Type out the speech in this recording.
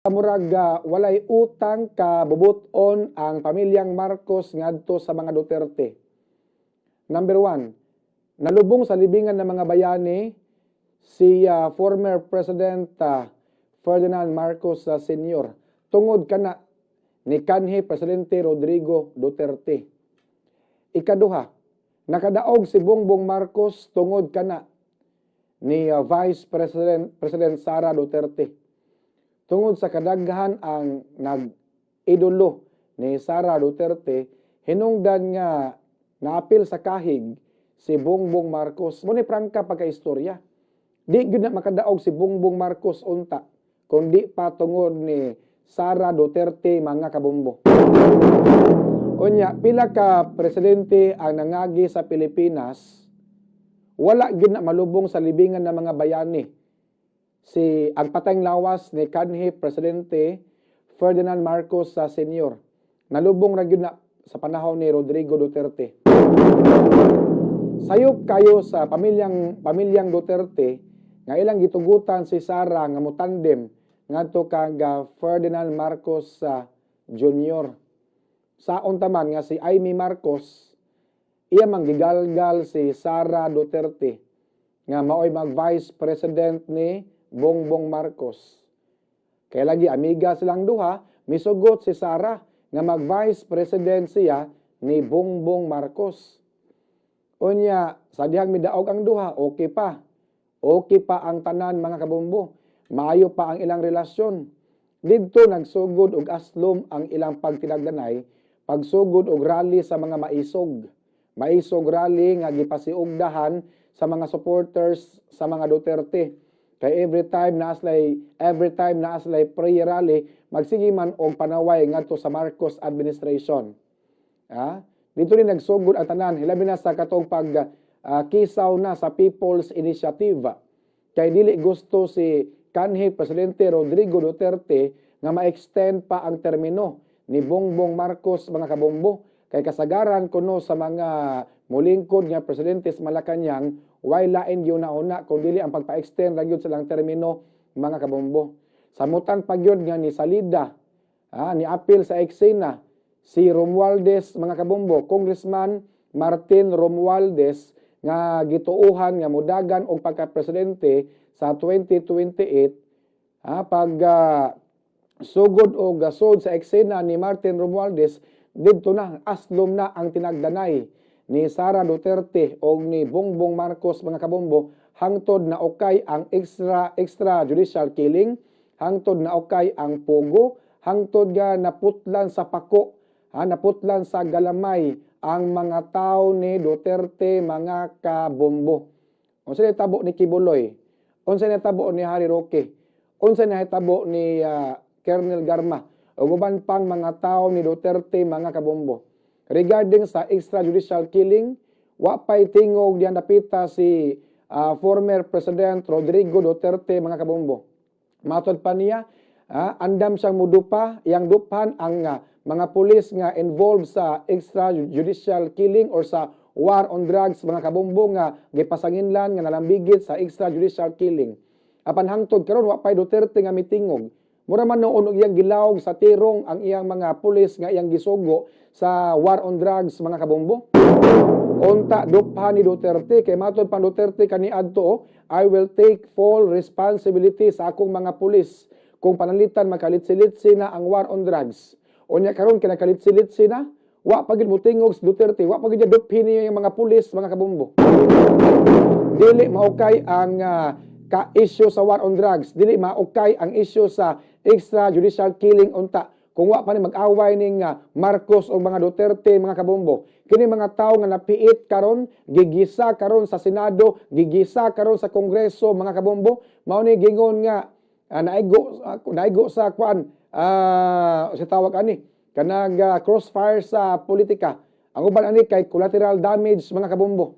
Murag walay utang ka bubuton ang pamilyang Marcos ngadto sa mga Duterte. Number 1, nalubong sa libingan ng mga bayani si former President Ferdinand Marcos Sr. tungod kana ni kanhi Presidente Rodrigo Duterte. Ikaduha, nakadaog si Bongbong Marcos tungod kana ni Vice President Sara Duterte. Tungod sa kadaghan ang nag-idolo ni Sara Duterte, hinungdan nga naapil sa kahig si Bongbong Marcos. Muna prangka pagka-istorya. Di gyud na makadaog si Bongbong Marcos unta, kundi pa tungod ni Sara Duterte mga kabombo. Unya, pila ka presidente ang nangagi sa Pilipinas, wala gyud na malubong sa libingan ng mga bayani. Ang patayng lawas ni kanhi Presidente Ferdinand Marcos Sr. Nalubong ra gyud na sa panahon ni Rodrigo Duterte. Sayop kayo sa pamilyang Duterte nga ilang gitugutan si Sara nga motandem ngadto kag Ferdinand Marcos Jr. Saon taman nga si Amy Marcos iya manggigalgal si Sara Duterte nga maoy mag-vice president ni Bongbong Marcos. Kaya lagi amiga silang duha, misugot si Sara nga mag-vice president siya ni Bongbong Marcos. Unya, sa dihang midaog ang duha, okay pa. Okay pa ang tanan mga kabombo. Maayo pa ang ilang relasyon. Didto nagsugod og aslom ang ilang pagtinagdanay, pagsugod og rally sa mga maisog. Maisog rally nga gipasiugdahan sa mga supporters sa mga Duterte. Kay every time na aslay prayer rally, magsige man og panaway ngadto sa Marcos administration. Dito rin nagsugod ang tanan, hilabi na sa katong kisaw na sa People's Initiative. Kay dili gusto si kanhi Presidente Rodrigo Duterte nga ma-extend pa ang termino ni Bongbong Marcos mga kabombo. Kay kasagaran kuno sa mga mulingkod nga presidente sa Malacañang, way lain yun na kung dili ang pagpa-extend lang yun silang termino mga kabombo. Samutan pag yun nga ni Salida, ni apil sa eksena, si Romualdez mga kabombo, Congressman Martin Romualdez nga gituuhan nga mudagan og pagka-presidente sa 2028, pag sugod o gasod sa eksena ni Martin Romualdez, dito na, aslom na ang tinagdanay ni Sara Duterte o ni Bongbong Marcos mga kabombo, hangtod na okay ang extrajudicial killing, hangtod na okay ang pugo, hangtod nga naputlan sa pako, naputlan sa galamay ang mga tao ni Duterte mga kabombo. Unsa ni tabo ni Kibuloy? Unsa ni tabo ni Harry Roque? Unsa ni tabo ni Colonel Garma? O guban pang mga tao ni Duterte mga kabombo. Regarding sa extrajudicial killing, wapay tingog diyan napita si former President Rodrigo Duterte mga kabombo. Matod pa niya, andam siyang mudupa, yang dupan ang mga pulis nga involved sa extrajudicial killing or sa war on drugs mga kabombo nga gipasanginlan nga nalambigit sa extrajudicial killing. Apan hangtod karon wapay Duterte nga mitingog. Mura man noon iyang gilawog sa tirong ang iyang mga pulis nga iyang gisugo sa war on drugs mga kabombo. Unta duphan ni Duterte kay matod pa Duterte kaniadto, I will take full responsibility sa akong mga pulis kung panalitan makalitsilitsi na ang war on drugs. Unya karon kinakalitsilitsi na, wa pagid mo tingog si Duterte, wa pagid duphin niya yung mga pulis mga kabombo. Dili maukay ang ka-issue sa war on drugs, dili maukay ang issue sa extrajudicial killing unta. Kung wa pa ni mag-away ning Marcos o mga Duterte mga kabombo. Kini mga tao nga napiit karon, gigisa karon sa Senado, gigisa karon sa Kongreso mga kabombo, mao ni gingon nga naigo sa kwan si tawag ani kanag crossfire sa politika. Ang uban ani kay collateral damage mga kabombo.